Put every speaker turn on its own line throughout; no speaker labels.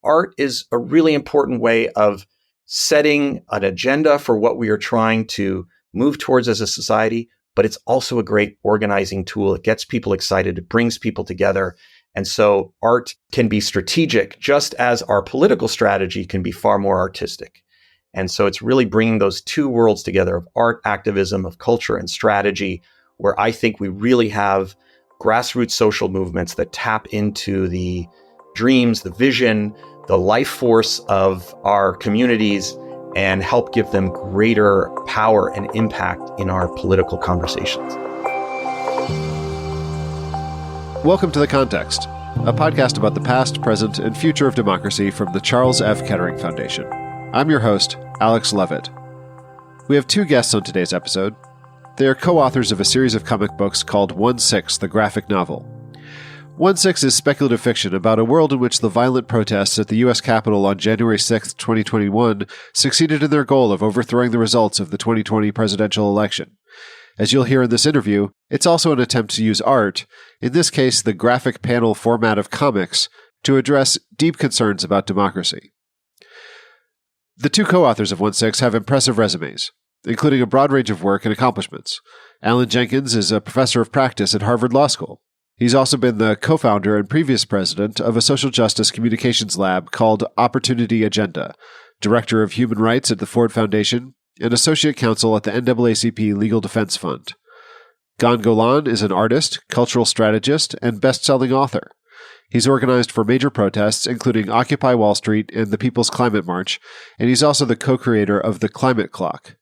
art is a really important way of setting an agenda for what we are trying to move towards as a society, but it's also a great organizing tool. It gets people excited. It brings people together. And so art can be strategic, just as our political strategy can be far more artistic. And so it's really bringing those two worlds together of art activism, of culture and strategy, where I think we really have grassroots social movements that tap into the dreams, the vision, the life force of our communities and help give them greater power and impact in our political conversations.
Welcome to The Context, a podcast about the past, present, and future of democracy from the Charles F. Kettering Foundation. I'm your host, Alex Levitt. We have two guests on today's episode. They are co-authors of a series of comic books called 1/6, the graphic novel. 1/6 is speculative fiction about a world in which the violent protests at the U.S. Capitol on January 6, 2021 succeeded in their goal of overthrowing the results of the 2020 presidential election. As you'll hear in this interview, it's also an attempt to use art, in this case the graphic panel format of comics, to address deep concerns about democracy. The two co-authors of 1/6 have impressive resumes, including a broad range of work and accomplishments. Alan Jenkins is a professor of practice at Harvard Law School. He's also been the co-founder and previous president of a social justice communications lab called Opportunity Agenda, director of human rights at the Ford Foundation, and associate counsel at the NAACP Legal Defense Fund. Gan Golan is an artist, cultural strategist, and best-selling author. He's organized for major protests, including Occupy Wall Street and the People's Climate March, and he's also the co-creator of the Climate Clock.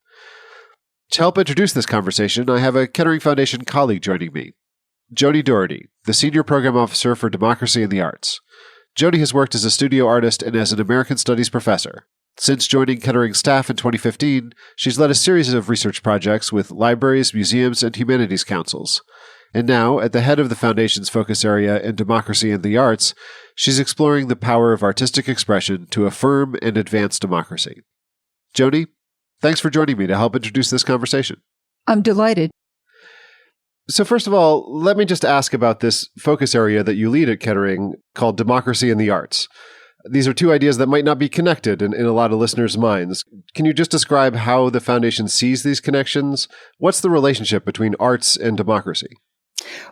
To help introduce this conversation, I have a Kettering Foundation colleague joining me, Joni Doherty, the Senior Program Officer for Democracy and the Arts. Joni has worked as a studio artist and as an American Studies professor. Since joining Kettering's staff in 2015, she's led a series of research projects with libraries, museums, and humanities councils. And now, at the head of the Foundation's focus area in democracy and the arts, she's exploring the power of artistic expression to affirm and advance democracy. Joni, thanks for joining me to help introduce this conversation.
I'm delighted.
So first of all, let me just ask about this focus area that you lead at Kettering called Democracy and the Arts. These are two ideas that might not be connected in a lot of listeners' minds. Can you just describe how the Foundation sees these connections? What's the relationship between arts and democracy?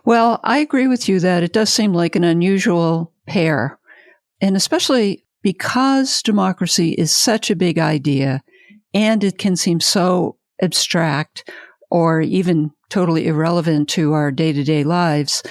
Well, I agree with you that it does seem like an unusual pair, and especially because democracy is such a big idea and it can seem so abstract or even totally irrelevant to our day-to-day lives.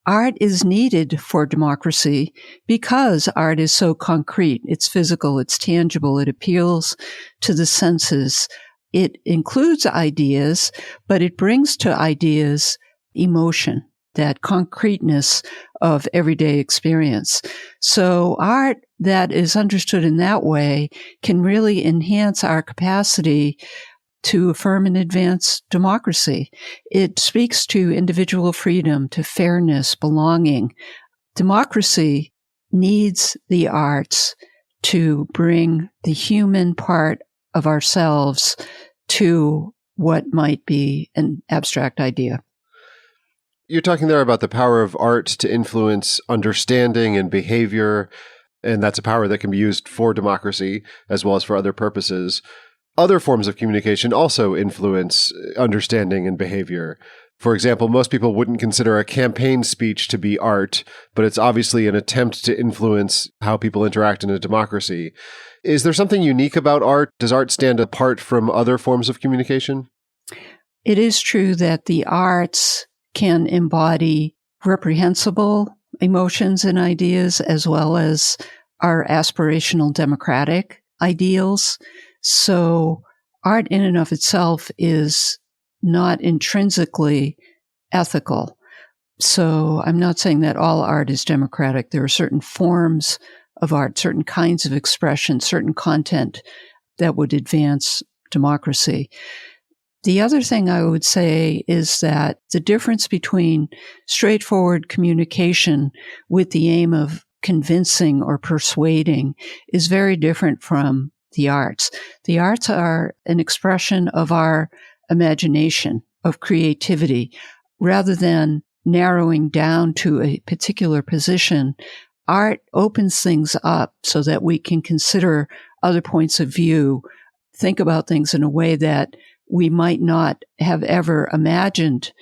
Art is needed for democracy because art is so concrete. It's physical, it's tangible, it appeals to the senses. It includes ideas, but it brings to ideas emotion, that concreteness of everyday experience. So art that is understood in that way can really enhance our capacity to affirm and advance democracy. It speaks to individual freedom, to fairness, belonging. Democracy needs the arts to bring the human part of ourselves to what might be an abstract idea.
You're talking there about the power of art to influence understanding and behavior, and that's a power that can be used for democracy as well as for other purposes. Other forms of communication also influence understanding and behavior. For example, most people wouldn't consider a campaign speech to be art, but it's obviously an attempt to influence how people interact in a democracy. Is there something unique about art? Does art stand apart from other forms of communication?
It is true that the arts can embody reprehensible emotions and ideas as well as our aspirational democratic ideals. So art in and of itself is not intrinsically ethical. So I'm not saying that all art is democratic. There are certain forms of art, certain kinds of expression, certain content that would advance democracy. The other thing I would say is that the difference between straightforward communication with the aim of convincing or persuading is very different from the arts. The arts are an expression of our imagination, of creativity, rather than narrowing down to a particular position. art opens things up so that we can consider other points of view, think about things in a way that we might not have ever imagined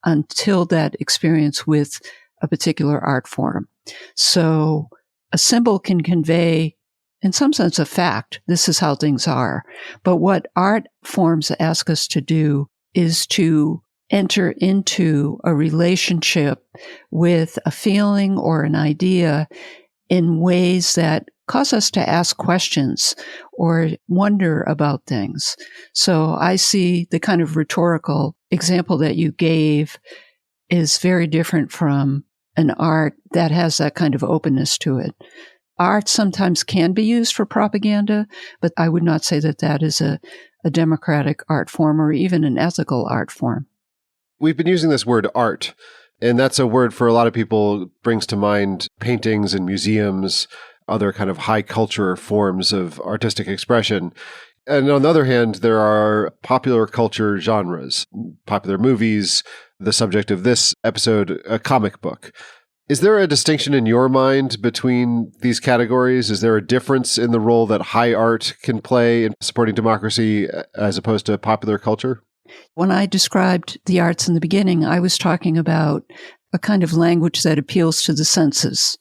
until that experience with a particular art form. So a symbol can convey, in some sense, a fact. This is how things are. But what art forms ask us to do is to enter into a relationship with a feeling or an idea in ways that cause us to ask questions or wonder about things. So I see the kind of rhetorical example that you gave is very different from an art that has that kind of openness to it. Art sometimes can be used for propaganda, but I would not say that that is a democratic art form or even an ethical art form.
We've been using this word art, and that's a word for a lot of people brings to mind paintings and museums, other kind of high culture forms of artistic expression. And on the other hand, there are popular culture genres, popular movies, the subject of this episode, a comic book. Is there a distinction in your mind between these categories? Is there a difference in the role that high art can play in supporting democracy as opposed to popular culture?
When I described the arts in the beginning, I was talking about a kind of language that appeals to the senses.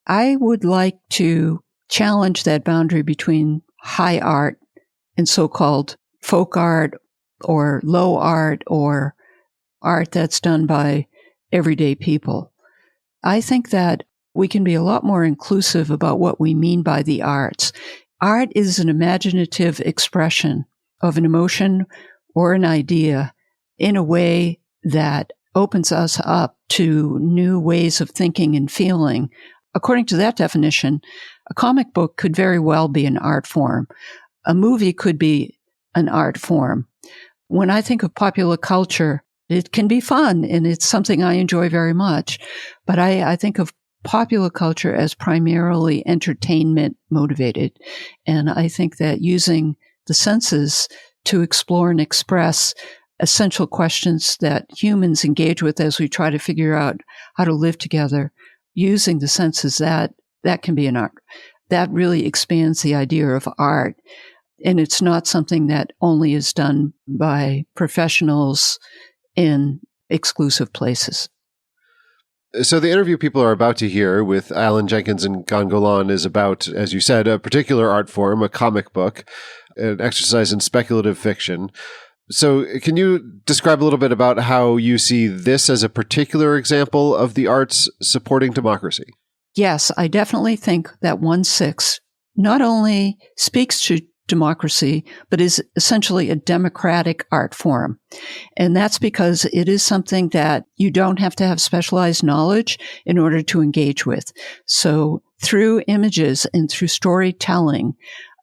I would like to challenge that boundary between high art and so-called folk art or low art or art that's done by everyday people. I think that we can be a lot more inclusive about what we mean by the arts. Art is an imaginative expression of an emotion or an idea in a way that opens us up to new ways of thinking and feeling. According to that definition, a comic book could very well be an art form. A movie could be an art form. When I think of popular culture, it can be fun, and it's something I enjoy very much. But I think of popular culture as primarily entertainment motivated. And I think that using the senses to explore and express essential questions that humans engage with as we try to figure out how to live together, using the senses, that can be an art. That really expands the idea of art. And it's not something that only is done by professionals in exclusive places.
So the interview people are about to hear with Alan Jenkins and Gan Golan is about, as you said, a particular art form, a comic book, an exercise in speculative fiction. So can you describe a little bit about how you see this as a particular example of the arts supporting democracy?
Yes, I definitely think that 1/6 not only speaks to democracy, but is essentially a democratic art form. And that's because it is something that you don't have to have specialized knowledge in order to engage with. So through images and through storytelling,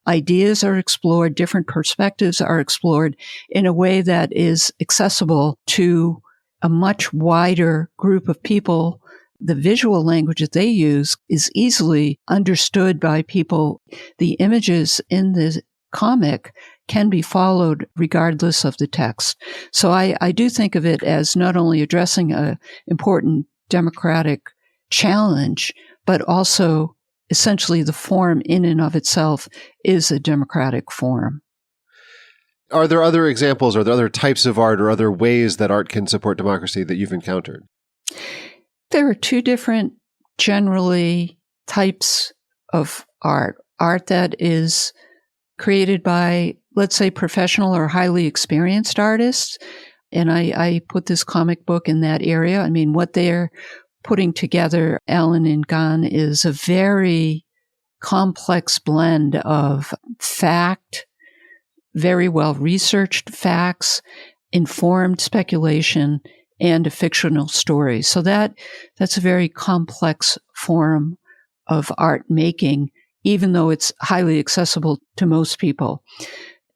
ideas are explored, different perspectives are explored in a way that is accessible to a much wider group of people. The visual language that they use is easily understood by people. The images in the comic can be followed regardless of the text. So I do think of it as not only addressing an important democratic challenge, but also essentially the form in and of itself is a democratic form.
Are there other examples, or are there other types of art or other ways that art can support democracy that you've encountered?
There are two different, generally, types of art. Art that is created by, let's say, professional or highly experienced artists. And I put this comic book in that area. I mean, what they're putting together, Alan and Gan, is a very complex blend of fact, very well-researched facts, informed speculation, and a fictional story. So that's a very complex form of art making, even though it's highly accessible to most people.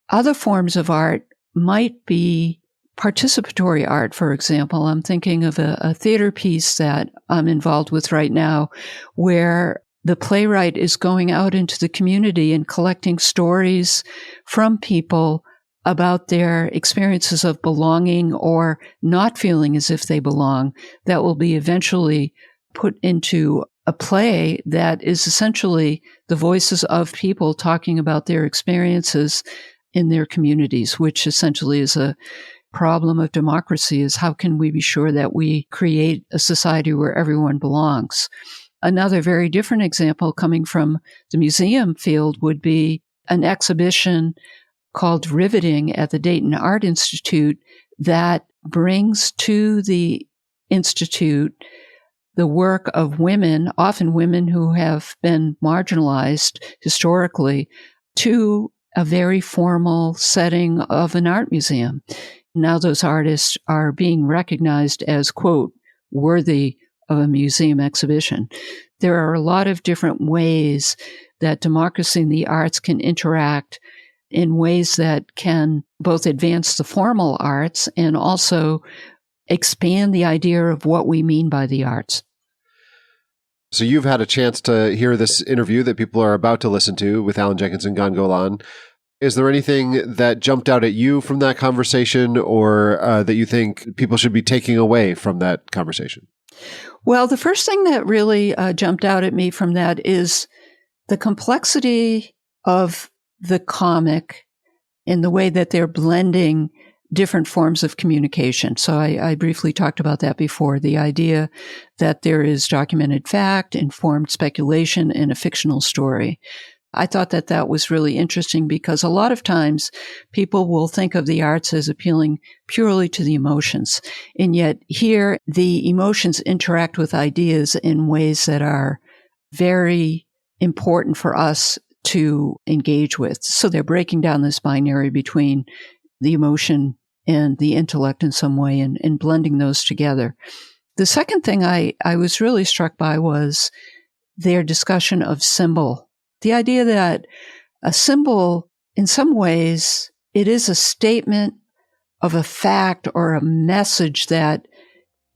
Other forms of art might be participatory art, for example. I'm thinking of a theater piece that I'm involved with right now, where the playwright is going out into the community and collecting stories from people about their experiences of belonging or not feeling as if they belong, that will be eventually put into a play that is essentially the voices of people talking about their experiences in their communities, which essentially is a problem of democracy, is how can we be sure that we create a society where everyone belongs? Another very different example coming from the museum field would be an exhibition called Riveting at the Dayton Art Institute that brings to the Institute the work of women, often women who have been marginalized historically, to a very formal setting of an art museum. Now those artists are being recognized as, quote, worthy of a museum exhibition. There are a lot of different ways that democracy and the arts can interact in ways that can both advance the formal arts and also expand the idea of what we mean by the arts.
So you've had a chance to hear this interview that people are about to listen to with Alan Jenkins and Gan Golan. Is there anything that jumped out at you from that conversation or that you think people should be taking away from that conversation?
Well, the first thing that really jumped out at me from that is the complexity of the comic in the way that they're blending different forms of communication. So I briefly talked about that before, the idea that there is documented fact, informed speculation, and a fictional story. I thought that that was really interesting because a lot of times people will think of the arts as appealing purely to the emotions. And yet here, the emotions interact with ideas in ways that are very important for us to engage with. So they're breaking down this binary between the emotion and the intellect in some way and blending those together. The second thing I was really struck by was their discussion of symbol. The idea that a symbol, in some ways, it is a statement of a fact or a message that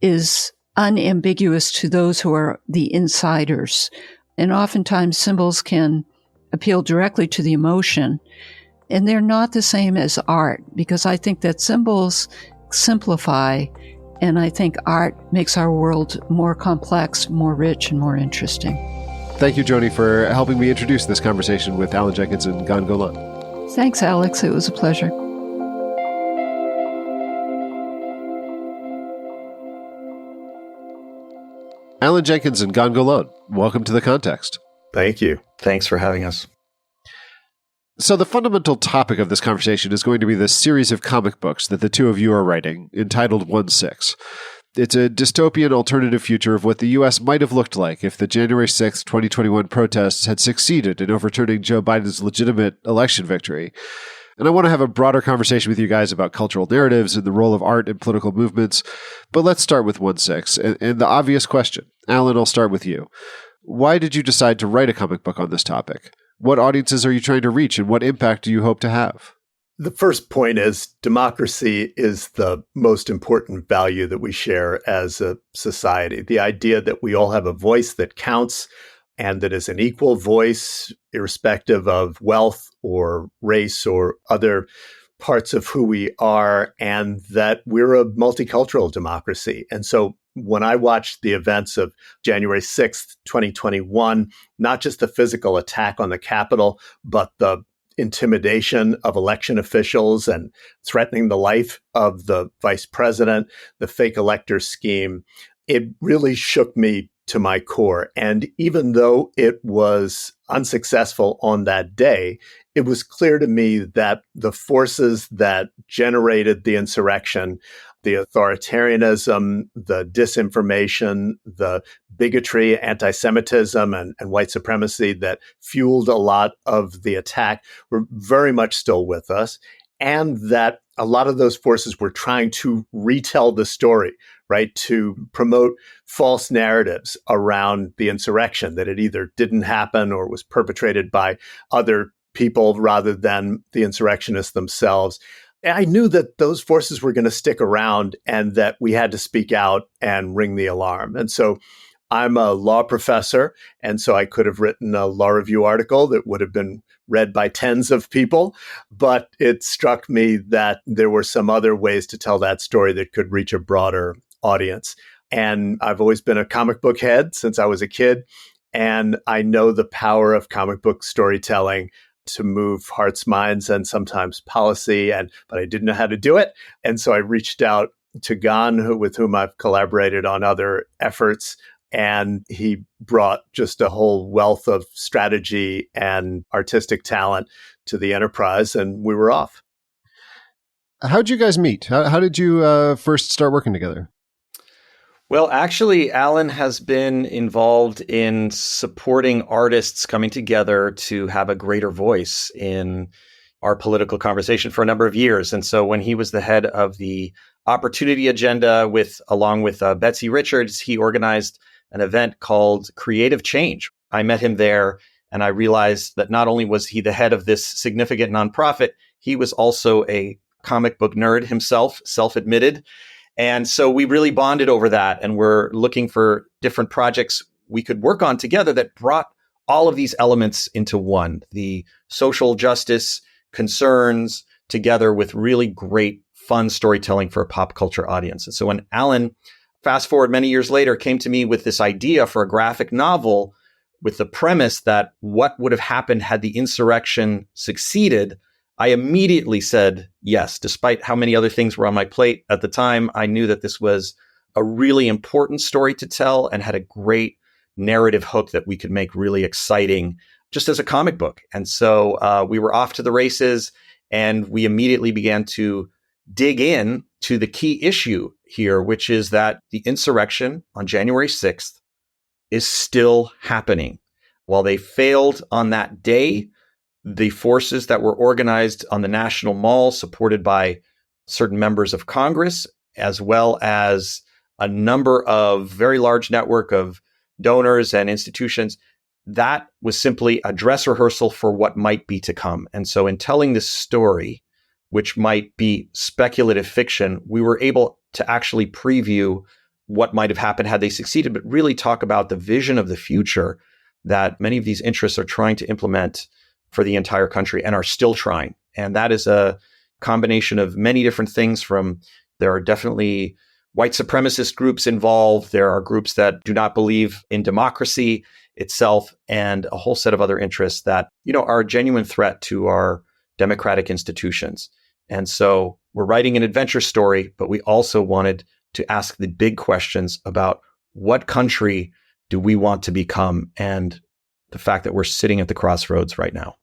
is unambiguous to those who are the insiders. And oftentimes symbols can appeal directly to the emotion. And they're not the same as art, because I think that symbols simplify, and I think art makes our world more complex, more rich, and more interesting.
Thank you, Joni, for helping me introduce this conversation with Alan Jenkins and Gan Golan.
Thanks, Alex. It was a pleasure.
Alan Jenkins and Gan Golan, welcome to The Context.
Thank you. Thanks for having us.
So the fundamental topic of this conversation is going to be the series of comic books that the two of you are writing, entitled 1/6. It's a dystopian alternative future of what the U.S. might have looked like if the January 6th, 2021 protests had succeeded in overturning Joe Biden's legitimate election victory. And I want to have a broader conversation with you guys about cultural narratives and the role of art in political movements. But let's start with 1/6 and the obvious question. Alan, I'll start with you. Why did you decide to write a comic book on this topic? What audiences are you trying to reach, and what impact do you hope to have?
The first point is democracy is the most important value that we share as a society. The idea that we all have a voice that counts and that is an equal voice, irrespective of wealth or race or other parts of who we are, and that we're a multicultural democracy. And so when I watched the events of January 6th, 2021, not just the physical attack on the Capitol, but the intimidation of election officials and threatening the life of the vice president, the fake elector scheme, it really shook me to my core. And even though it was unsuccessful on that day, it was clear to me that the forces that generated the insurrection, the authoritarianism, the disinformation, the bigotry, anti-Semitism, and white supremacy that fueled a lot of the attack were very much still with us. And that a lot of those forces were trying to retell the story, right? To promote false narratives around the insurrection, that it either didn't happen or was perpetrated by other people rather than the insurrectionists themselves. I knew that those forces were going to stick around and that we had to speak out and ring the alarm. And so I'm a law professor, and so I could have written a law review article that would have been read by tens of people. But it struck me that there were some other ways to tell that story that could reach a broader audience. And I've always been a comic book head since I was a kid. And I know the power of comic book storytelling to move hearts, minds, and sometimes policy. But I didn't know how to do it. And so I reached out to Gan, with whom I've collaborated on other efforts. And he brought just a whole wealth of strategy and artistic talent to the enterprise. And we were off.
How'd you guys meet? How did you first start working together?
Well, actually, Alan has been involved in supporting artists coming together to have a greater voice in our political conversation for a number of years. And so when he was the head of the Opportunity Agenda along with Betsy Richards, he organized an event called Creative Change. I met him there, and I realized that not only was he the head of this significant nonprofit, he was also a comic book nerd himself, self-admitted. And so we really bonded over that, and we're looking for different projects we could work on together that brought all of these elements into one, the social justice concerns together with really great, fun storytelling for a pop culture audience. And so when Alan, fast forward many years later, came to me with this idea for a graphic novel with the premise that what would have happened had the insurrection succeeded, I immediately said yes. Despite how many other things were on my plate at the time, I knew that this was a really important story to tell and had a great narrative hook that we could make really exciting just as a comic book. And so we were off to the races, and we immediately began to dig in to the key issue here, which is that the insurrection on January 6th is still happening. While they failed on that day, the forces that were organized on the National Mall, supported by certain members of Congress, as well as a number of very large network of donors and institutions, that was simply a dress rehearsal for what might be to come. And so in telling this story, which might be speculative fiction, we were able to actually preview what might have happened had they succeeded, but really talk about the vision of the future that many of these interests are trying to implement for the entire country and are still trying. And that is a combination of many different things. There are definitely white supremacist groups involved. There are groups that do not believe in democracy itself, and a whole set of other interests that, are a genuine threat to our democratic institutions. And so we're writing an adventure story, but we also wanted to ask the big questions about what country do we want to become, and the fact that we're sitting at the crossroads right now.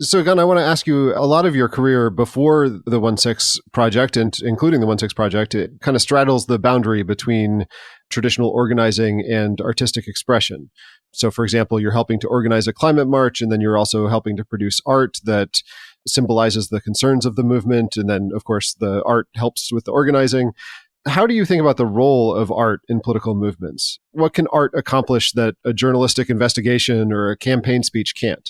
So, Gan, I want to ask you, a lot of your career before the 1/6 project, and including the 1/6 project, it kind of straddles the boundary between traditional organizing and artistic expression. So, for example, you're helping to organize a climate march, and then you're also helping to produce art that symbolizes the concerns of the movement. And then, of course, the art helps with the organizing. How do you think about the role of art in political movements? What can art accomplish that a journalistic investigation or a campaign speech can't?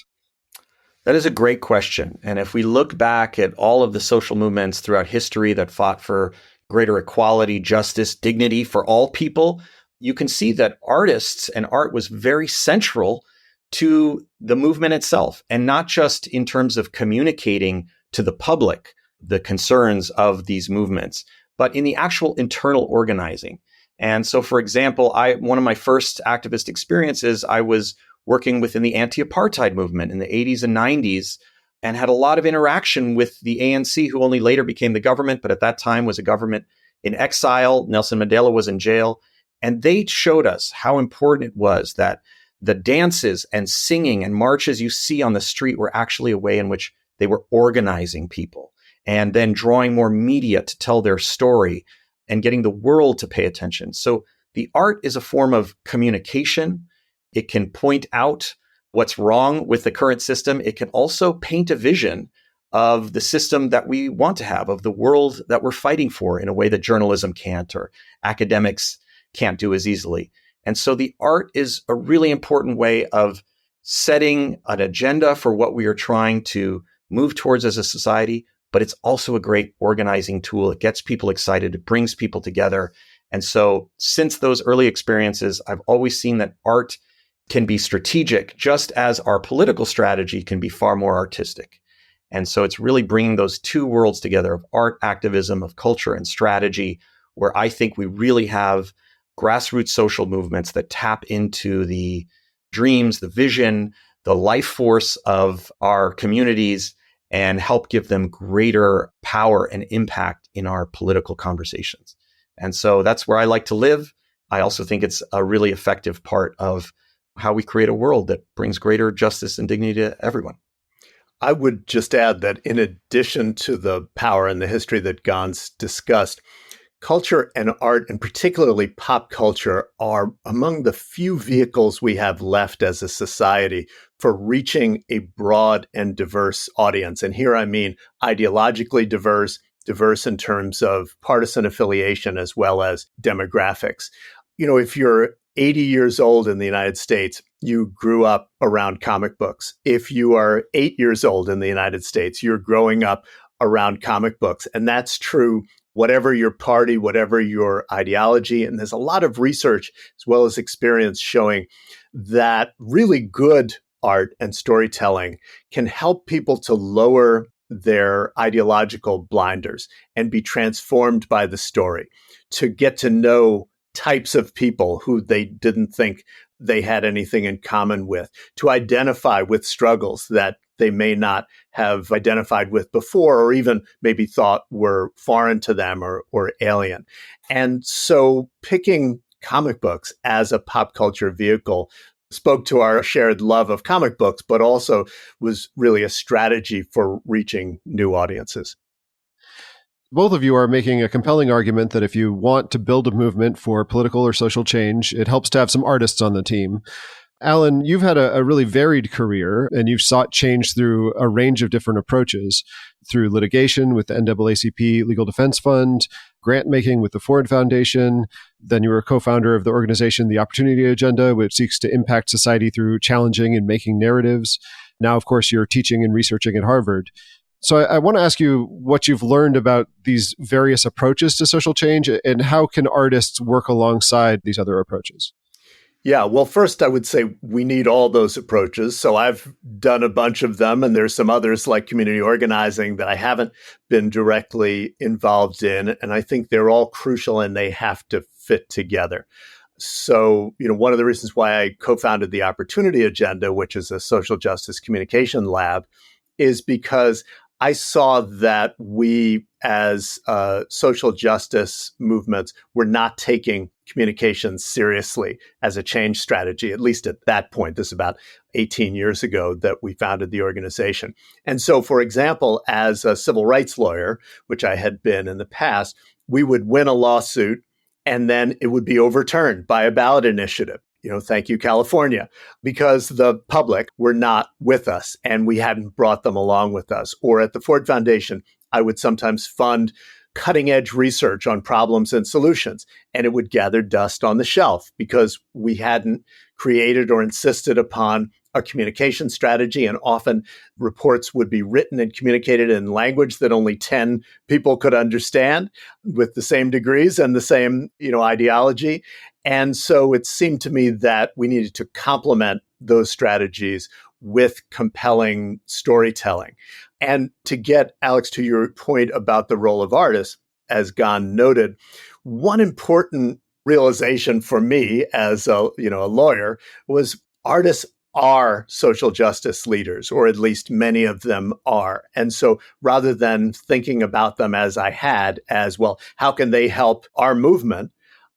That is a great question. And if we look back at all of the social movements throughout history that fought for greater equality, justice, dignity for all people, you can see that artists and art was very central to the movement itself, and not just in terms of communicating to the public the concerns of these movements, but in the actual internal organizing. And so, for example, one of my first activist experiences, I was working within the anti-apartheid movement in the 80s and 90s, and had a lot of interaction with the ANC, who only later became the government, but at that time was a government in exile. Nelson Mandela was in jail. And they showed us how important it was that the dances and singing and marches you see on the street were actually a way in which they were organizing people, and then drawing more media to tell their story and getting the world to pay attention. So the art is a form of communication. It can point out what's wrong with the current system. It can also paint a vision of the system that we want to have, of the world that we're fighting for, in a way that journalism can't, or academics can't do as easily. And so the art is a really important way of setting an agenda for what we are trying to move towards as a society, but it's also a great organizing tool. It gets people excited. It brings people together. And so since those early experiences, I've always seen that art can be strategic, just as our political strategy can be far more artistic. And so it's really bringing those two worlds together of art activism, of culture and strategy, where I think we really have grassroots social movements that tap into the dreams, the vision, the life force of our communities and help give them greater power and impact in our political conversations. And so that's where I like to live. I also think it's a really effective part of how we create a world that brings greater justice and dignity to everyone.
I would just add that in addition to the power and the history that Gan's discussed, culture and art, and particularly pop culture, are among the few vehicles we have left as a society for reaching a broad and diverse audience. And here I mean ideologically diverse, diverse in terms of partisan affiliation as well as demographics. If you're 80 years old in the United States, you grew up around comic books. If you are 8 years old in the United States, you're growing up around comic books. And that's true whatever your party, whatever your ideology. And there's a lot of research as well as experience showing that really good art and storytelling can help people to lower their ideological blinders and be transformed by the story, to get to know types of people who they didn't think they had anything in common with, to identify with struggles that they may not have identified with before, or even maybe thought were foreign to them or alien. And so picking comic books as a pop culture vehicle spoke to our shared love of comic books, but also was really a strategy for reaching new audiences.
Both of you are making a compelling argument that if you want to build a movement for political or social change, it helps to have some artists on the team. Alan, you've had a really varied career, and you've sought change through a range of different approaches, through litigation with the NAACP Legal Defense Fund, grant making with the Ford Foundation. Then you were a co-founder of the organization The Opportunity Agenda, which seeks to impact society through challenging and making narratives. Now, of course, you're teaching and researching at Harvard. So I want to ask you what you've learned about these various approaches to social change, and how can artists work alongside these other approaches?
Yeah, well, first, I would say we need all those approaches. So I've done a bunch of them, and there's some others like community organizing that I haven't been directly involved in. And I think they're all crucial and they have to fit together. So, one of the reasons why I co-founded the Opportunity Agenda, which is a social justice communication lab, is because I saw that we as social justice movements were not taking communications seriously as a change strategy, at least at that point. This is about 18 years ago that we founded the organization. And so, for example, as a civil rights lawyer, which I had been in the past, we would win a lawsuit and then it would be overturned by a ballot initiative. Thank you, California, because the public were not with us and we hadn't brought them along with us. Or at the Ford Foundation, I would sometimes fund cutting edge research on problems and solutions, and it would gather dust on the shelf because we hadn't created or insisted upon a communication strategy. And often reports would be written and communicated in language that only 10 people could understand with the same degrees and the same, ideology. And so it seemed to me that we needed to complement those strategies with compelling storytelling. And to get, Alex, to your point about the role of artists, as Gan noted, one important realization for me as a lawyer was artists are social justice leaders, or at least many of them are. And so rather than thinking about them as I had as, well, how can they help our movement?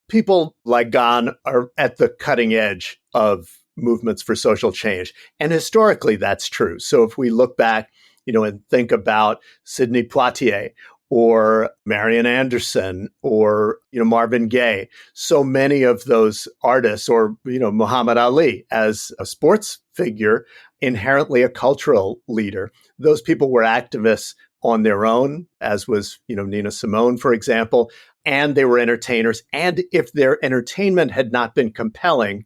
People like Gan are at the cutting edge of movements for social change. And historically, that's true. So if we look back, and think about Sidney Poitier or Marian Anderson or, Marvin Gaye, so many of those artists, or, Muhammad Ali as a sports figure, inherently a cultural leader. Those people were activists on their own, as was, Nina Simone, for example, and they were entertainers. And if their entertainment had not been compelling,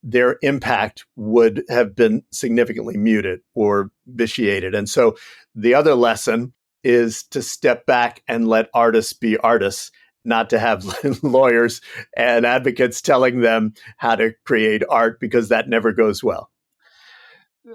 their impact would have been significantly muted or vitiated. And so the other lesson is to step back and let artists be artists, not to have lawyers and advocates telling them how to create art, because that never goes well.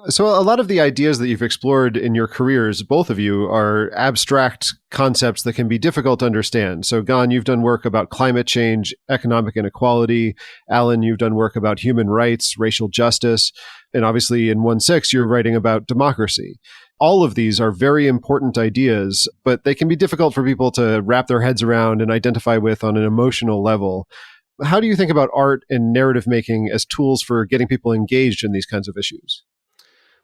So a lot of the ideas that you've explored in your careers, both of you, are abstract concepts that can be difficult to understand. So Gan, you've done work about climate change, economic inequality. Alan, you've done work about human rights, racial justice. And obviously in 1.6, you're writing about democracy. All of these are very important ideas, but they can be difficult for people to wrap their heads around and identify with on an emotional level. How do you think about art and narrative making as tools for getting people engaged in these kinds of issues?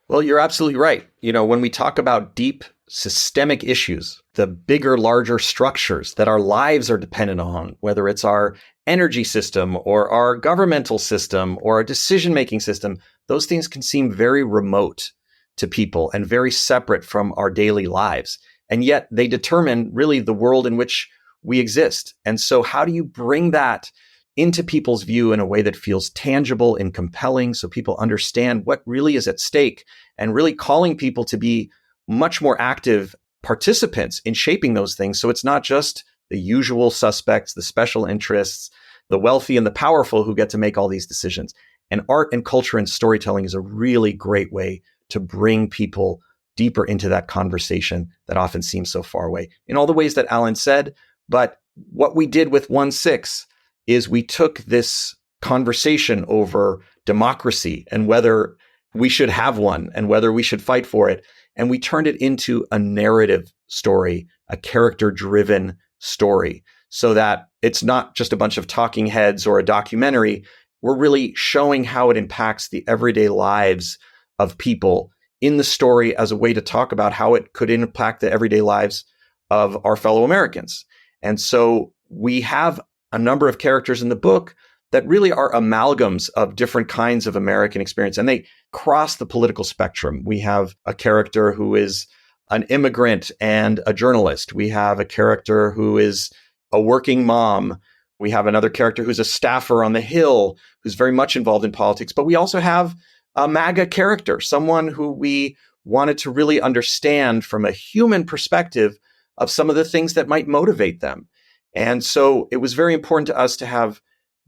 Well, you're absolutely right. When we talk about deep systemic issues, the bigger, larger structures that our lives are dependent on, whether it's our energy system or our governmental system or our decision-making system, those things can seem very remote to people and very separate from our daily lives. And yet they determine really the world in which we exist. And so how do you bring that into people's view in a way that feels tangible and compelling so people understand what really is at stake, and really calling people to be much more active participants in shaping those things. So it's not just the usual suspects, the special interests, the wealthy and the powerful who get to make all these decisions. And art and culture and storytelling is a really great way to bring people deeper into that conversation that often seems so far away in all the ways that Alan said. But what we did with 1.6 is we took this conversation over democracy and whether we should have one and whether we should fight for it, and we turned it into a narrative story, a character-driven story, so that it's not just a bunch of talking heads or a documentary. We're really showing how it impacts the everyday lives of people in the story as a way to talk about how it could impact the everyday lives of our fellow Americans. And so we have a number of characters in the book that really are amalgams of different kinds of American experience, and they cross the political spectrum. We have a character who is an immigrant and a journalist. We have a character who is a working mom. We have another character who's a staffer on the Hill, who's very much involved in politics. But we also have a MAGA character, someone who we wanted to really understand from a human perspective of some of the things that might motivate them. And so it was very important to us to have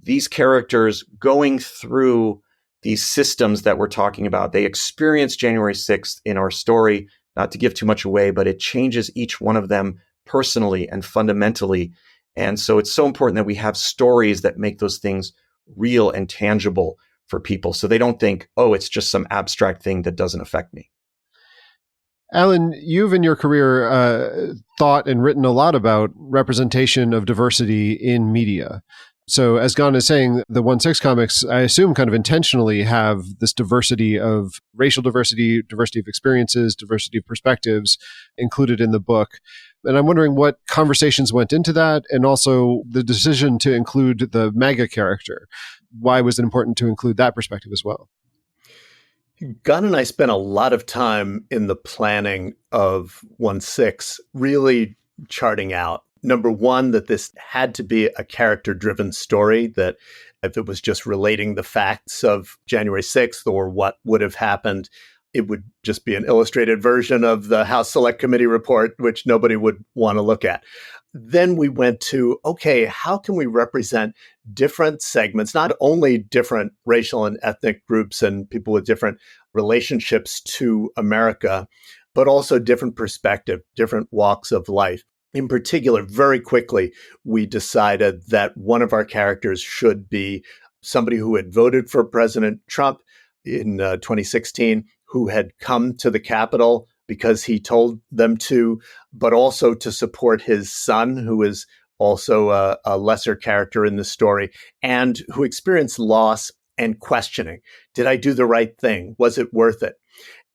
these characters going through these systems that we're talking about. They experience January 6th in our story, not to give too much away, but it changes each one of them personally and fundamentally. And so it's so important that we have stories that make those things real and tangible for people, so they don't think, oh, it's just some abstract thing that doesn't affect me.
Alan, you've in your career thought and written a lot about representation of diversity in media. So as Gan is saying, the 1.6 comics, I assume, kind of intentionally have this diversity of racial diversity, diversity of experiences, diversity of perspectives included in the book. And I'm wondering what conversations went into that, and also the decision to include the MAGA character. Why was it important to include that perspective as well?
Gan and I spent a lot of time in the planning of 1.6 really charting out, number one, that this had to be a character-driven story, that if it was just relating the facts of January 6th or what would have happened, it would just be an illustrated version of the House Select Committee report, which nobody would want to look at. Then we went to, okay, how can we represent different segments, not only different racial and ethnic groups and people with different relationships to America, but also different perspective, different walks of life. In particular, very quickly, we decided that one of our characters should be somebody who had voted for President Trump in 2016, who had come to the Capitol because he told them to, but also to support his son, who is also a lesser character in the story, and who experienced loss and questioning. Did I do the right thing? Was it worth it?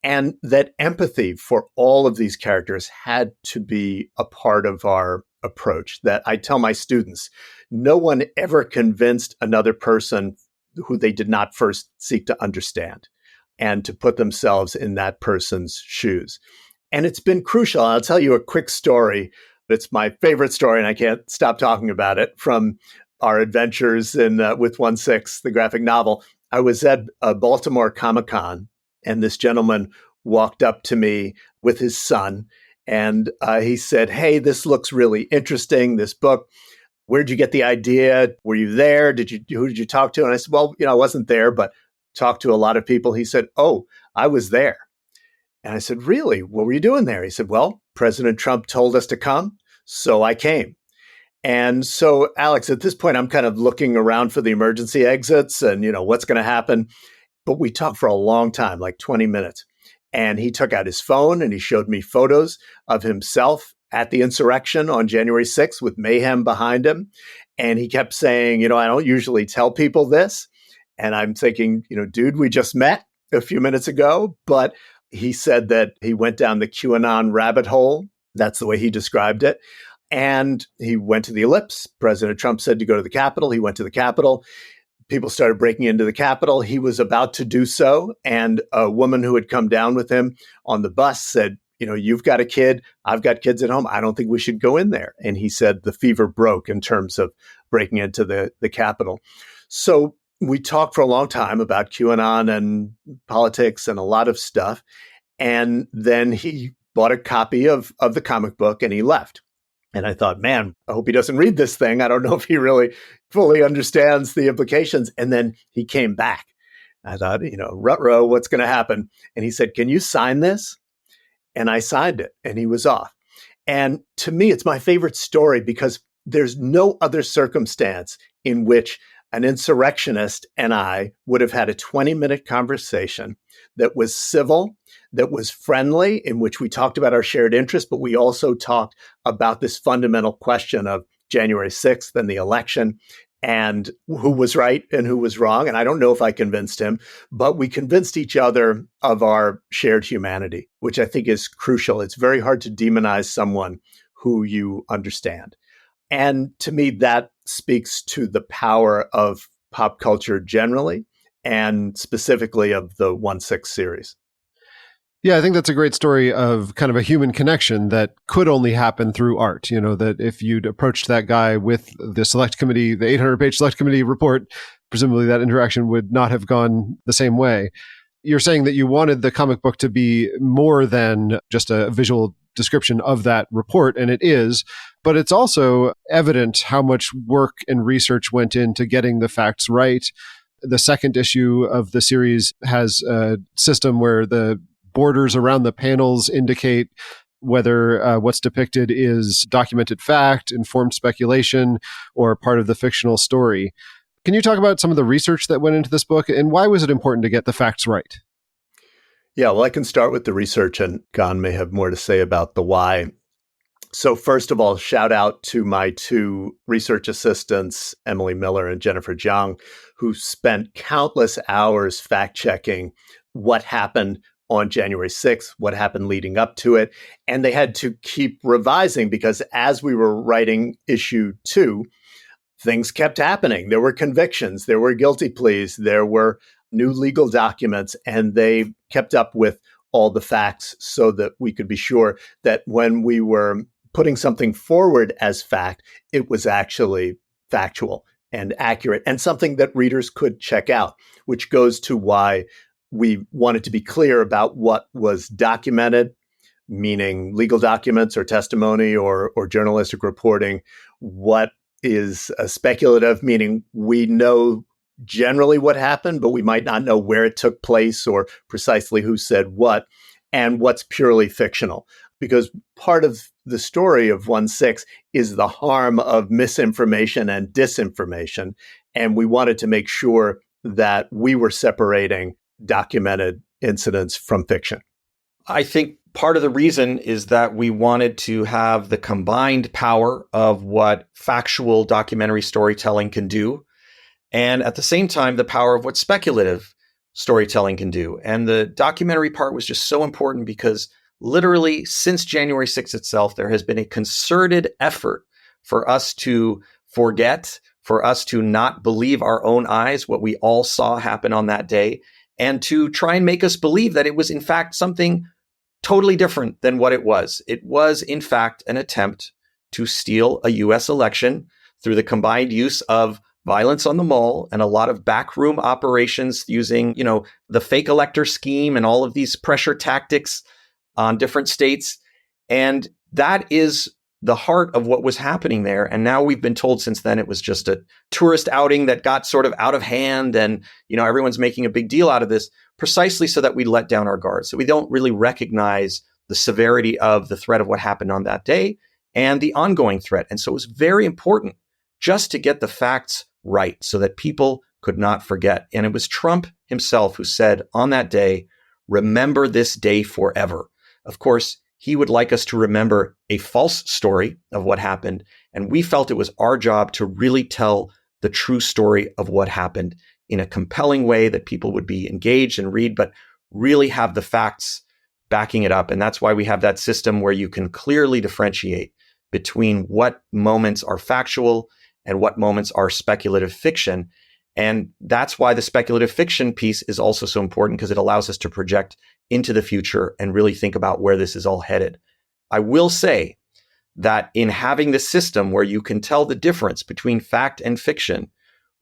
And that empathy for all of these characters had to be a part of our approach. That I tell my students, no one ever convinced another person who they did not first seek to understand and to put themselves in that person's shoes. And it's been crucial. I'll tell you a quick story. It's my favorite story, and I can't stop talking about it, from our adventures in with 1.6, the graphic novel. I was at Baltimore Comic-Con, and this gentleman walked up to me with his son, and he said, "Hey, this looks really interesting, this book. Where'd you get the idea? Were you there? Who did you talk to?" And I said, "Well, I wasn't there, but talked to a lot of people." He said, "Oh, I was there. And I said, really? What were you doing there? He said, well, President Trump told us to come, so I came. And so, Alex, at this point, I'm kind of looking around for the emergency exits and, what's going to happen. But we talked for a long time, like 20 minutes. And he took out his phone and he showed me photos of himself at the insurrection on January 6th with mayhem behind him. And he kept saying, I don't usually tell people this. And I'm thinking, dude, we just met a few minutes ago. But he said that he went down the QAnon rabbit hole. That's the way he described it. And he went to the ellipse. President Trump said to go to the Capitol. He went to the Capitol. People started breaking into the Capitol. He was about to do so. And a woman who had come down with him on the bus said, you've got a kid. I've got kids at home. I don't think we should go in there. And he said the fever broke in terms of breaking into the Capitol. So we talked for a long time about QAnon and politics and a lot of stuff. And then he bought a copy of the comic book and he left. And I thought, man, I hope he doesn't read this thing. I don't know if he really fully understands the implications. And then he came back. I thought, ruh-roh, what's going to happen? And he said, can you sign this? And I signed it and he was off. And to me, it's my favorite story because there's no other circumstance in which an insurrectionist and I would have had a 20-minute conversation that was civil, that was friendly, in which we talked about our shared interests, but we also talked about this fundamental question of January 6th and the election and who was right and who was wrong. And I don't know if I convinced him, but we convinced each other of our shared humanity, which I think is crucial. It's very hard to demonize someone who you understand. And to me, that speaks to the power of pop culture generally, and specifically of the 1/6 series.
Yeah, I think that's a great story of kind of a human connection that could only happen through art. That if you'd approached that guy with the select committee, the 800-page select committee report, presumably that interaction would not have gone the same way. You're saying that you wanted the comic book to be more than just a visual description of that report, and it is, but it's also evident how much work and research went into getting the facts right. The second issue of the series has a system where the borders around the panels indicate whether what's depicted is documented fact, informed speculation, or part of the fictional story. Can you talk about some of the research that went into this book, and why was it important to get the facts right?
Yeah, well, I can start with the research, and Gan may have more to say about the why. So first of all, shout out to my two research assistants, Emily Miller and Jennifer Jiang, who spent countless hours fact-checking what happened on January 6th, what happened leading up to it. And they had to keep revising because as we were writing issue 2, things kept happening. There were convictions, there were guilty pleas, there were new legal documents, and they kept up with all the facts so that we could be sure that when we were putting something forward as fact, it was actually factual and accurate and something that readers could check out, which goes to why we wanted to be clear about what was documented, meaning legal documents or testimony or journalistic reporting, what is speculative, meaning we know generally what happened, but we might not know where it took place or precisely who said what, and what's purely fictional. Because part of the story of 1/6 is the harm of misinformation and disinformation. And we wanted to make sure that we were separating documented incidents from fiction.
I think part of the reason is that we wanted to have the combined power of what factual documentary storytelling can do, and at the same time, the power of what speculative storytelling can do. And the documentary part was just so important because literally since January 6th itself, there has been a concerted effort for us to forget, for us to not believe our own eyes, what we all saw happen on that day, and to try and make us believe that it was in fact something totally different than what it was. It was in fact an attempt to steal a US election through the combined use of violence on the Mall and a lot of backroom operations using, the fake elector scheme and all of these pressure tactics on different states. And that is the heart of what was happening there. And now we've been told since then it was just a tourist outing that got sort of out of hand. And, everyone's making a big deal out of this precisely so that we let down our guard. So we don't really recognize the severity of the threat of what happened on that day and the ongoing threat. And so it was very important just to get the facts right so that people could not forget. And it was Trump himself who said on that day, "Remember this day forever." Of course, he would like us to remember a false story of what happened. And we felt it was our job to really tell the true story of what happened in a compelling way that people would be engaged and read, but really have the facts backing it up. And that's why we have that system where you can clearly differentiate between what moments are factual and what moments are speculative fiction. And that's why the speculative fiction piece is also so important, because it allows us to project into the future and really think about where this is all headed. I will say that in having this system where you can tell the difference between fact and fiction,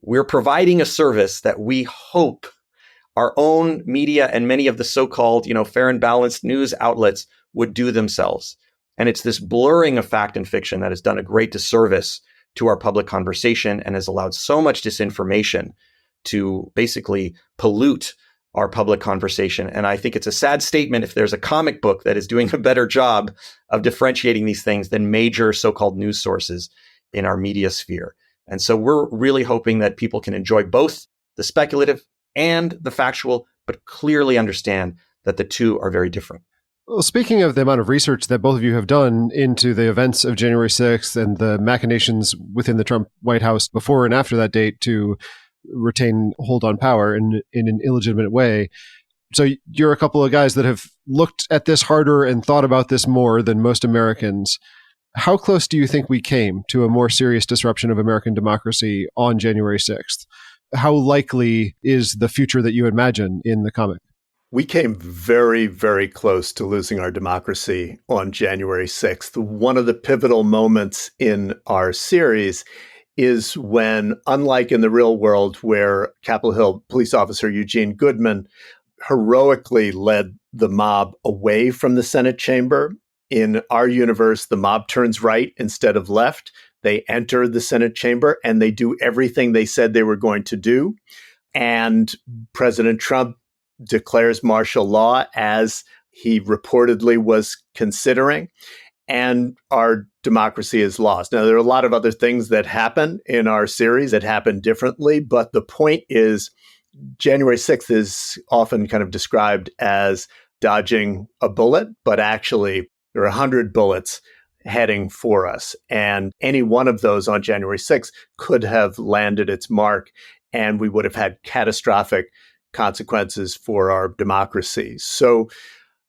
we're providing a service that we hope our own media and many of the so-called, fair and balanced news outlets would do themselves. And it's this blurring of fact and fiction that has done a great disservice to our public conversation and has allowed so much disinformation to basically pollute our public conversation. And I think it's a sad statement if there's a comic book that is doing a better job of differentiating these things than major so-called news sources in our media sphere. And so we're really hoping that people can enjoy both the speculative and the factual, but clearly understand that the two are very different.
Well, speaking of the amount of research that both of you have done into the events of January 6th and the machinations within the Trump White House before and after that date to retain hold on power in an illegitimate way. So you're a couple of guys that have looked at this harder and thought about this more than most Americans. How close do you think we came to a more serious disruption of American democracy on January 6th? How likely is the future that you imagine in the comic?
We came very, very close to losing our democracy on January 6th. One of the pivotal moments in our series is when, unlike in the real world, where Capitol Hill police officer Eugene Goodman heroically led the mob away from the Senate chamber, in our universe, the mob turns right instead of left. They enter the Senate chamber and they do everything they said they were going to do. And President Trump declares martial law, as he reportedly was considering, and our democracy is lost. Now, there are a lot of other things that happen in our series that happen differently, but the point is January 6th is often kind of described as dodging a bullet, but actually there are 100 bullets heading for us. And any one of those on January 6th could have landed its mark, and we would have had catastrophic consequences for our democracy. So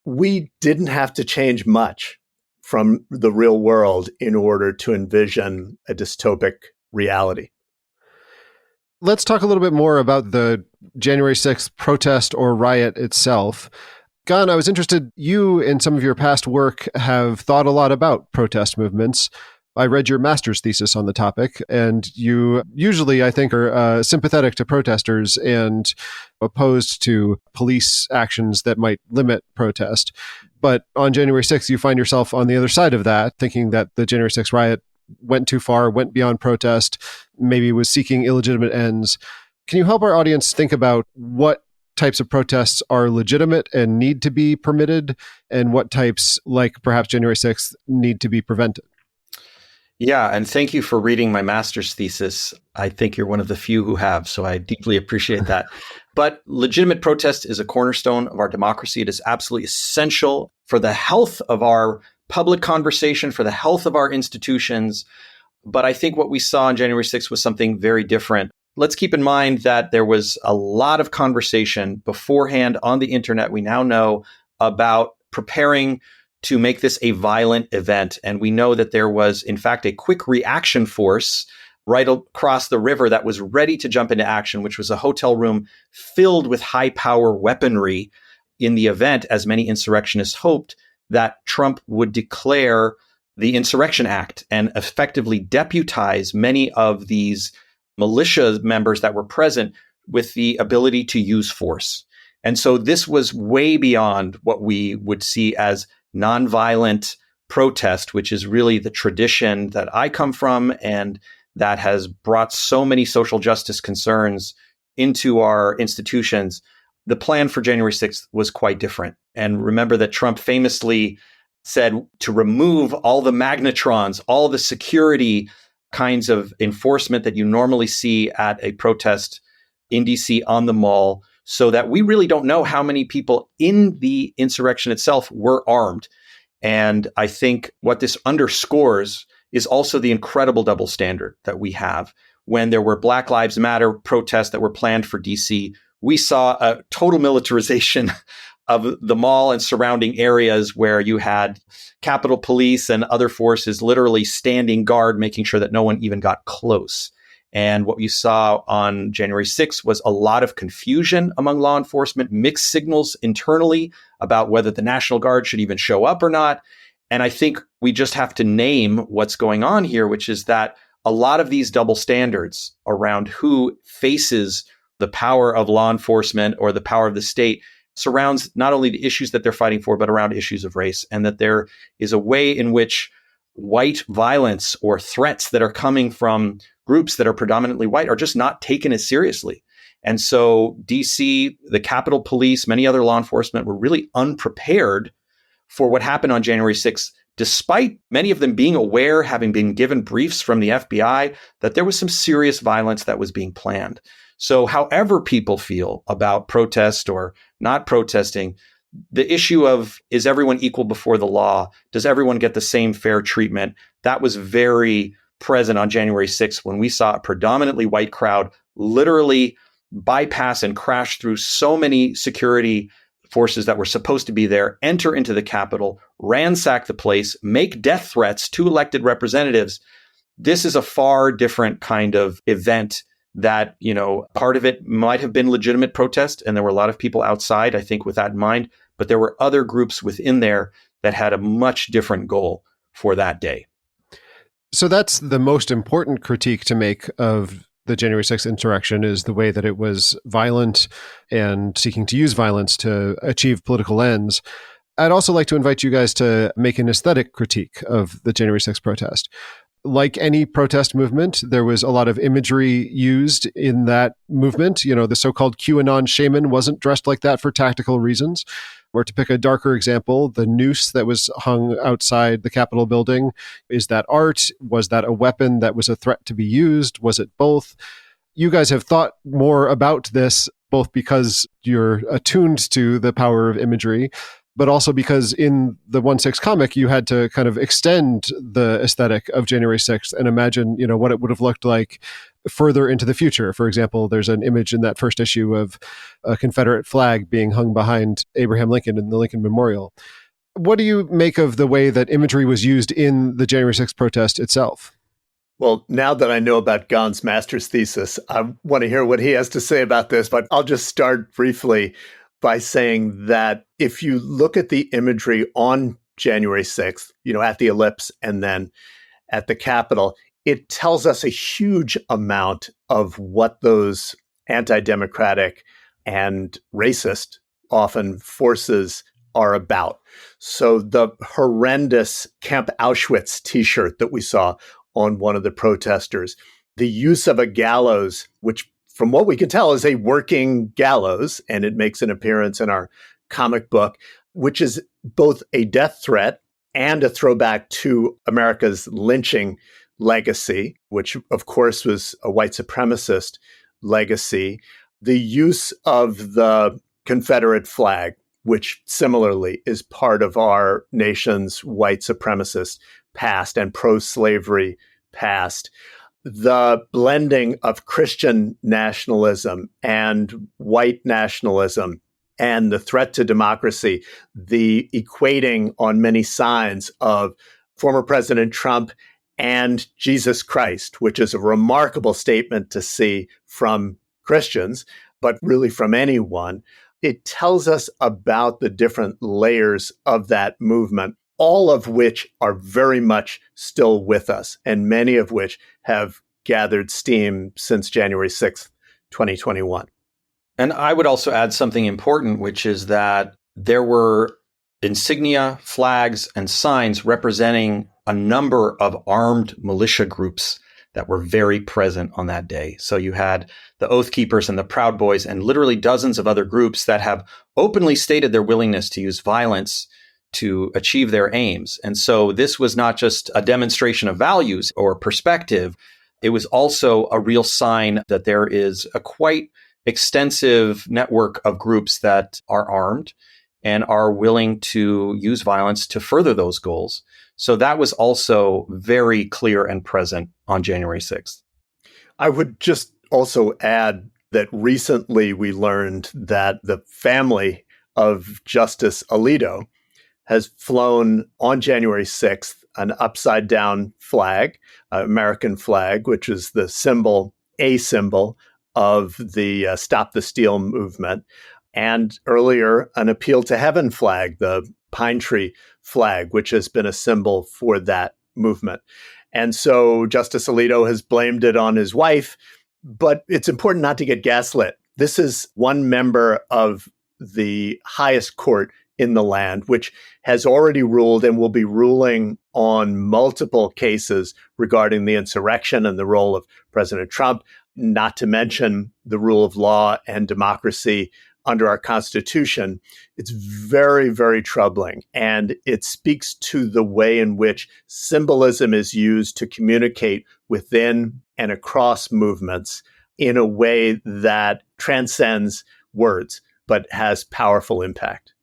we didn't have to change much from the real world in order to envision a dystopic reality.
Let's talk a little bit more about the January 6th protest or riot itself. Gan, I was interested, you in some of your past work have thought a lot about protest movements. I read your master's thesis on the topic, and you usually, I think, are sympathetic to protesters and opposed to police actions that might limit protest. But on January 6th, you find yourself on the other side of that, thinking that the January 6th riot went too far, went beyond protest, maybe was seeking illegitimate ends. Can you help our audience think about what types of protests are legitimate and need to be permitted, and what types, like perhaps January 6th, need to be prevented?
Yeah, and thank you for reading my master's thesis. I think you're one of the few who have, so I deeply appreciate that. But legitimate protest is a cornerstone of our democracy. It is absolutely essential for the health of our public conversation, for the health of our institutions. But I think what we saw on January 6th was something very different. Let's keep in mind that there was a lot of conversation beforehand on the internet, we now know, about preparing to make this a violent event. And we know that there was, in fact, a quick reaction force right across the river that was ready to jump into action, which was a hotel room filled with high power weaponry in the event, as many insurrectionists hoped, that Trump would declare the Insurrection Act and effectively deputize many of these militia members that were present with the ability to use force. And so this was way beyond what we would see as nonviolent protest, which is really the tradition that I come from and that has brought so many social justice concerns into our institutions, the plan for January 6th was quite different. And remember that Trump famously said to remove all the magnetrons, all the security kinds of enforcement that you normally see at a protest in DC on the Mall, so that we really don't know how many people in the insurrection itself were armed. And I think what this underscores is also the incredible double standard that we have. When there were Black Lives Matter protests that were planned for DC, we saw a total militarization of the mall and surrounding areas where you had Capitol Police and other forces literally standing guard, making sure that no one even got close. And what you saw on January 6th was a lot of confusion among law enforcement, mixed signals internally about whether the National Guard should even show up or not. And I think we just have to name what's going on here, which is that a lot of these double standards around who faces the power of law enforcement or the power of the state surrounds not only the issues that they're fighting for, but around issues of race, and that there is a way in which white violence or threats that are coming from groups that are predominantly white are just not taken as seriously. And so DC, the Capitol Police, many other law enforcement were really unprepared for what happened on January 6th, despite many of them being aware, having been given briefs from the FBI, that there was some serious violence that was being planned. So however people feel about protest or not protesting, the issue of, is everyone equal before the law? Does everyone get the same fair treatment? That was very present on January 6th when we saw a predominantly white crowd literally bypass and crash through so many security forces that were supposed to be there, enter into the Capitol, ransack the place, make death threats to elected representatives. This is a far different kind of event that, part of it might have been legitimate protest, and there were a lot of people outside, I think, with that in mind, but there were other groups within there that had a much different goal for that day.
So that's the most important critique to make of the January 6th insurrection, is the way that it was violent and seeking to use violence to achieve political ends. I'd also like to invite you guys to make an aesthetic critique of the January 6th protest. Like any protest movement, there was a lot of imagery used in that movement. The so-called QAnon shaman wasn't dressed like that for tactical reasons. Or to pick a darker example, the noose that was hung outside the Capitol building, is that art? Was that a weapon that was a threat to be used? Was it both? You guys have thought more about this, both because you're attuned to the power of imagery, but also because in the 1/6 comic, you had to kind of extend the aesthetic of January 6th and imagine, what it would have looked like further into the future. For example, there's an image in that first issue of a Confederate flag being hung behind Abraham Lincoln in the Lincoln Memorial. What do you make of the way that imagery was used in the January 6th protest itself?
Well, now that I know about Gan's master's thesis, I want to hear what he has to say about this, but I'll just start briefly by saying that if you look at the imagery on January 6th, at the ellipse and then at the Capitol, it tells us a huge amount of what those anti-democratic and racist, often, forces are about. So the horrendous Camp Auschwitz t-shirt that we saw on one of the protesters, the use of a gallows, which from what we can tell is a working gallows, and it makes an appearance in our comic book, which is both a death threat and a throwback to America's lynching legacy, which of course was a white supremacist legacy. The use of the Confederate flag, which similarly is part of our nation's white supremacist past and pro-slavery past. The blending of Christian nationalism and white nationalism and the threat to democracy, the equating on many signs of former President Trump and Jesus Christ, which is a remarkable statement to see from Christians, but really from anyone. It tells us about the different layers of that movement, all of which are very much still with us, and many of which have gathered steam since January 6th, 2021.
And I would also add something important, which is that there were insignia, flags, and signs representing a number of armed militia groups that were very present on that day. So you had the Oath Keepers and the Proud Boys and literally dozens of other groups that have openly stated their willingness to use violence to achieve their aims. And so this was not just a demonstration of values or perspective. It was also a real sign that there is a quite extensive network of groups that are armed and are willing to use violence to further those goals. So that was also very clear and present on January 6th.
I would just also add that recently we learned that the family of Justice Alito has flown on January 6th an upside down flag, American flag, which is the symbol, a symbol of the Stop the Steal movement. And earlier, an Appeal to Heaven flag, the pine tree flag, which has been a symbol for that movement. And so Justice Alito has blamed it on his wife, but it's important not to get gaslit. This is one member of the highest court in the land, which has already ruled and will be ruling on multiple cases regarding the insurrection and the role of President Trump, not to mention the rule of law and democracy under our Constitution. It's very, very troubling. And it speaks to the way in which symbolism is used to communicate within and across movements in a way that transcends words, but has powerful impact.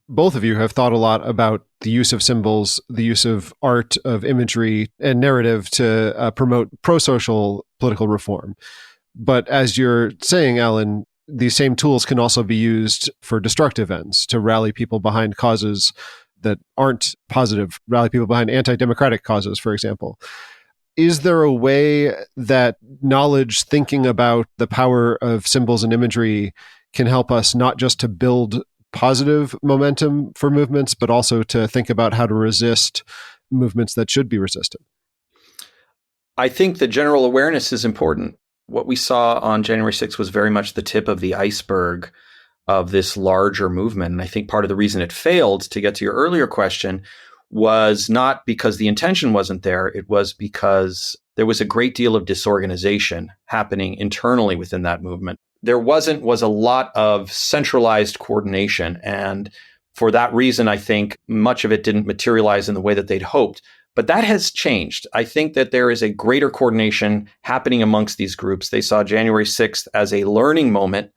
Both of you have thought a lot about the use of symbols, the use of art, of imagery, and narrative to promote pro-social political reform. But as you're saying, Alan, these same tools can also be used for destructive ends, to rally people behind causes that aren't positive, rally people behind anti-democratic causes, for example. Is there a way that knowledge, thinking about the power of symbols and imagery, can help us not just to build positive momentum for movements, but also to think about how to resist movements that should be resisted?
I think the general awareness is important. What we saw on January 6th was very much the tip of the iceberg of this larger movement. And I think part of the reason it failed, to get to your earlier question, was not because the intention wasn't there. It was because there was a great deal of disorganization happening internally within that movement. There was a lot of centralized coordination. And for that reason, I think much of it didn't materialize in the way that they'd hoped. But that has changed. I think that there is a greater coordination happening amongst these groups. They saw January 6th as a learning moment.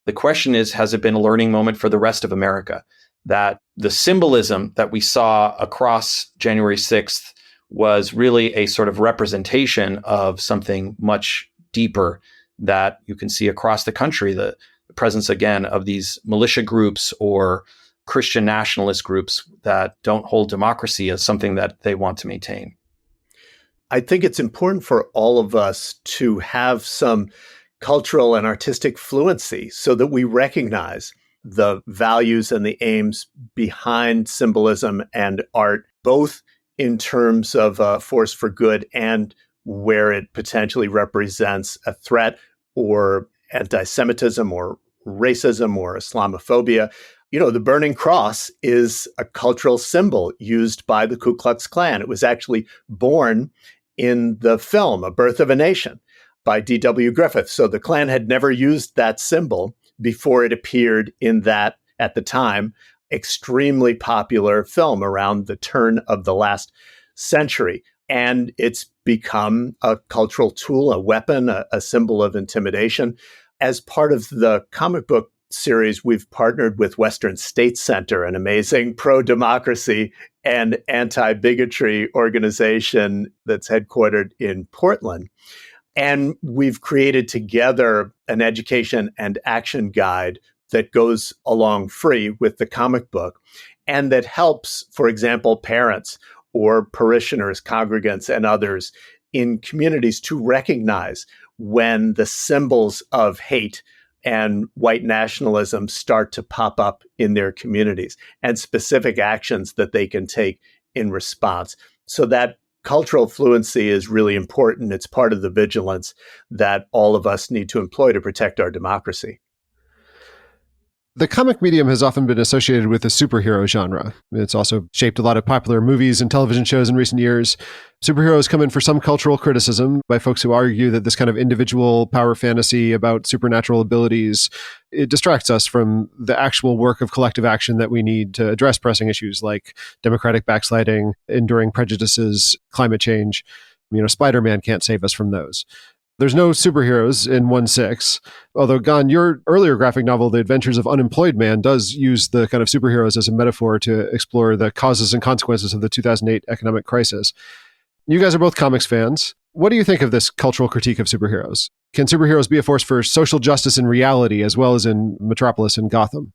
The question is, has it been a learning moment for the rest of America? That the symbolism that we saw across January 6th was really a sort of representation of something much deeper that you can see across the country. The presence, again, of these militia groups or Christian nationalist groups that don't hold democracy as something that they want to maintain.
I think it's important for all of us to have some cultural and artistic fluency so that we recognize the values and the aims behind symbolism and art, both in terms of a force for good and where it potentially represents a threat or anti-Semitism or racism or Islamophobia. You know, the burning cross is a cultural symbol used by the Ku Klux Klan. It was actually born in the film A Birth of a Nation by D.W. Griffith. So the Klan had never used that symbol before it appeared in that, at the time, extremely popular film around the turn of the last century. And it's become a cultural tool, a weapon, a symbol of intimidation. As part of the comic book series, we've partnered with Western State Center, an amazing pro-democracy and anti-bigotry organization that's headquartered in Portland. And we've created together an education and action guide that goes along free with the comic book and that helps, for example, parents or parishioners, congregants, and others in communities to recognize when the symbols of hate and white nationalism start to pop up in their communities and specific actions that they can take in response. So that cultural fluency is really important. It's part of the vigilance that all of us need to employ to protect our democracy.
The comic medium has often been associated with the superhero genre. It's also shaped a lot of popular movies and television shows in recent years. Superheroes come in for some cultural criticism by folks who argue that this kind of individual power fantasy about supernatural abilities, it distracts us from the actual work of collective action that we need to address pressing issues like democratic backsliding, enduring prejudices, climate change. Spider-Man can't save us from those. There's no superheroes in 1/6, although, Gan, your earlier graphic novel, The Adventures of Unemployed Man, does use the kind of superheroes as a metaphor to explore the causes and consequences of the 2008 economic crisis. You guys are both comics fans. What do you think of this cultural critique of superheroes? Can superheroes be a force for social justice in reality as well as in Metropolis and Gotham?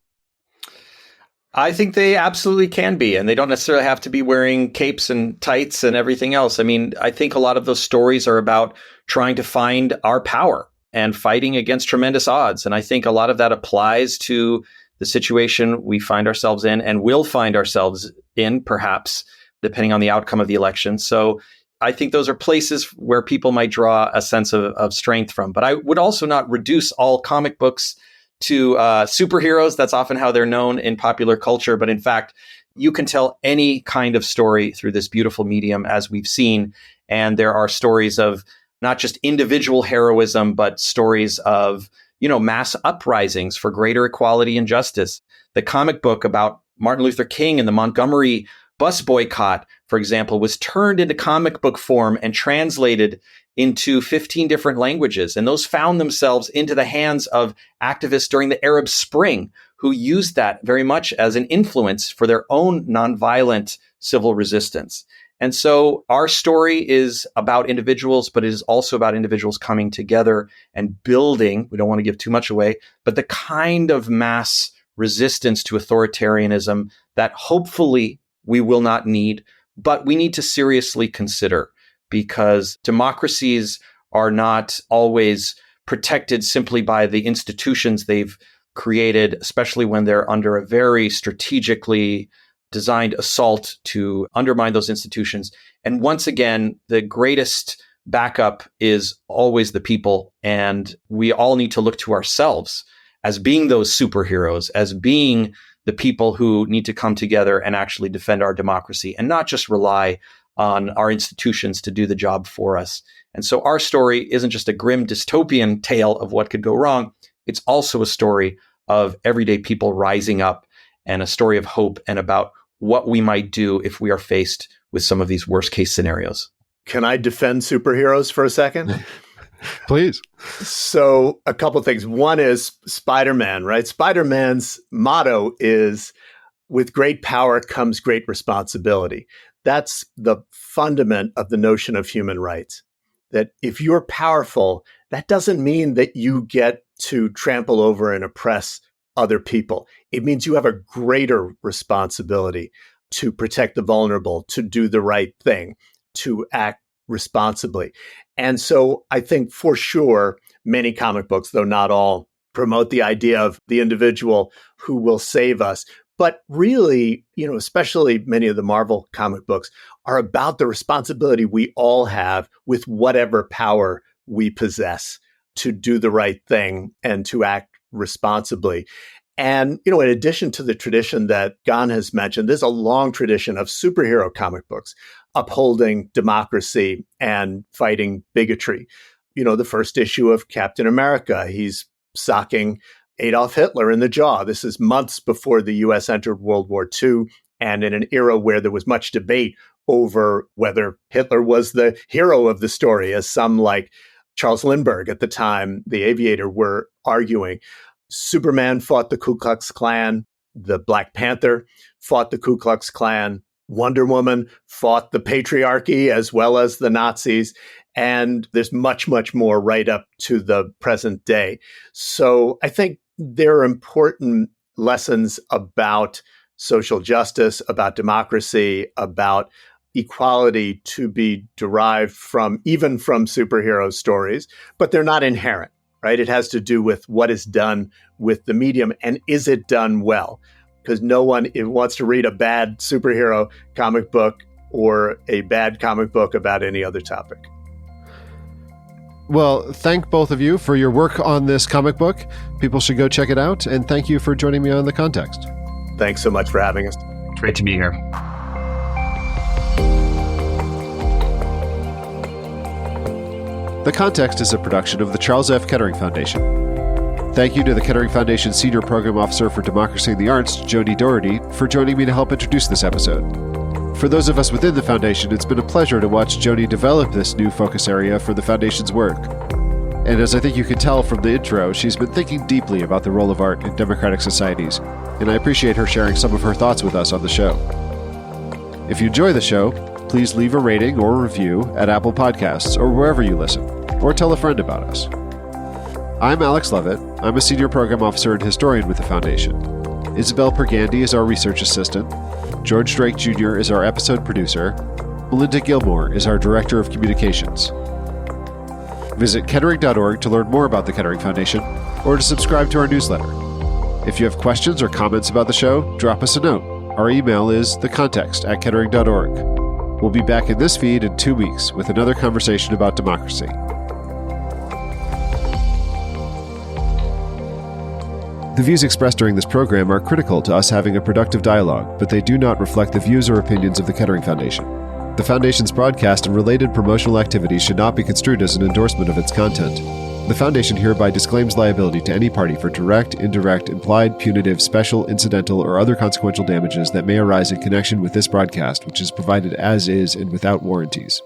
I think they absolutely can be, and they don't necessarily have to be wearing capes and tights and everything else. I mean, I think a lot of those stories are about trying to find our power and fighting against tremendous odds. And I think a lot of that applies to the situation we find ourselves in and will find ourselves in, perhaps, depending on the outcome of the election. So I think those are places where people might draw a sense of strength from. But I would also not reduce all comic books to superheroes. That's often how they're known in popular culture. But in fact, you can tell any kind of story through this beautiful medium, as we've seen. And there are stories of not just individual heroism, but stories of, mass uprisings for greater equality and justice. The comic book about Martin Luther King and the Montgomery bus boycott, for example, was turned into comic book form and translated into 15 different languages. And those found themselves into the hands of activists during the Arab Spring, who used that very much as an influence for their own nonviolent civil resistance. And so our story is about individuals, but it is also about individuals coming together and building, we don't want to give too much away, but the kind of mass resistance to authoritarianism that hopefully we will not need, but we need to seriously consider, because democracies are not always protected simply by the institutions they've created, especially when they're under a very strategically designed assault to undermine those institutions. And once again, the greatest backup is always the people. And we all need to look to ourselves as being those superheroes, as being the people who need to come together and actually defend our democracy and not just rely on our institutions to do the job for us. And so our story isn't just a grim dystopian tale of what could go wrong. It's also a story of everyday people rising up and a story of hope and about what we might do if we are faced with some of these worst case scenarios.
Can I defend superheroes for a second?
Please.
So a couple of things. One is Spider-Man, right? Spider-Man's motto is, with great power comes great responsibility. That's the fundament of the notion of human rights. That if you're powerful, that doesn't mean that you get to trample over and oppress other people. It means you have a greater responsibility to protect the vulnerable, to do the right thing, to act responsibly. And so I think for sure, many comic books, though not all, promote the idea of the individual who will save us. But really, especially many of the Marvel comic books are about the responsibility we all have with whatever power we possess to do the right thing and to act responsibly. And, in addition to the tradition that Gan has mentioned, there's a long tradition of superhero comic books upholding democracy and fighting bigotry. The first issue of Captain America, he's socking Adolf Hitler in the jaw. This is months before the U.S. entered World War II, and in an era where there was much debate over whether Hitler was the hero of the story, as some like Charles Lindbergh at the time, the aviator, were arguing. Superman fought the Ku Klux Klan. The Black Panther fought the Ku Klux Klan. Wonder Woman fought the patriarchy as well as the Nazis. And there's much, much more right up to the present day. So I think there are important lessons about social justice, about democracy, about equality to be derived even from superhero stories, but they're not inherent, right? It has to do with what is done with the medium and is it done well? Because no one wants to read a bad superhero comic book or a bad comic book about any other topic.
Well, thank both of you for your work on this comic book. People should go check it out. And thank you for joining me on The Context.
Thanks so much for having us.
Great to be here.
The Context is a production of the Charles F. Kettering Foundation. Thank you to the Kettering Foundation Senior Program Officer for Democracy and the Arts, Joni Doherty, for joining me to help introduce this episode. For those of us within the Foundation, it's been a pleasure to watch Joni develop this new focus area for the Foundation's work. And as I think you can tell from the intro, she's been thinking deeply about the role of art in democratic societies, and I appreciate her sharing some of her thoughts with us on the show. If you enjoy the show, please leave a rating or review at Apple Podcasts or wherever you listen, or tell a friend about us. I'm Alex Levitt. I'm a Senior Program Officer and Historian with the Foundation. Isabel Pergandy is our Research Assistant. George Drake Jr. is our Episode Producer. Melinda Gilmore is our Director of Communications. Visit kettering.org to learn more about the Kettering Foundation or to subscribe to our newsletter. If you have questions or comments about the show, drop us a note. Our email is thecontext@kettering.org. We'll be back in this feed in 2 weeks with another conversation about democracy. The views expressed during this program are critical to us having a productive dialogue, but they do not reflect the views or opinions of the Kettering Foundation. The Foundation's broadcast and related promotional activities should not be construed as an endorsement of its content. The Foundation hereby disclaims liability to any party for direct, indirect, implied, punitive, special, incidental, or other consequential damages that may arise in connection with this broadcast, which is provided as is and without warranties.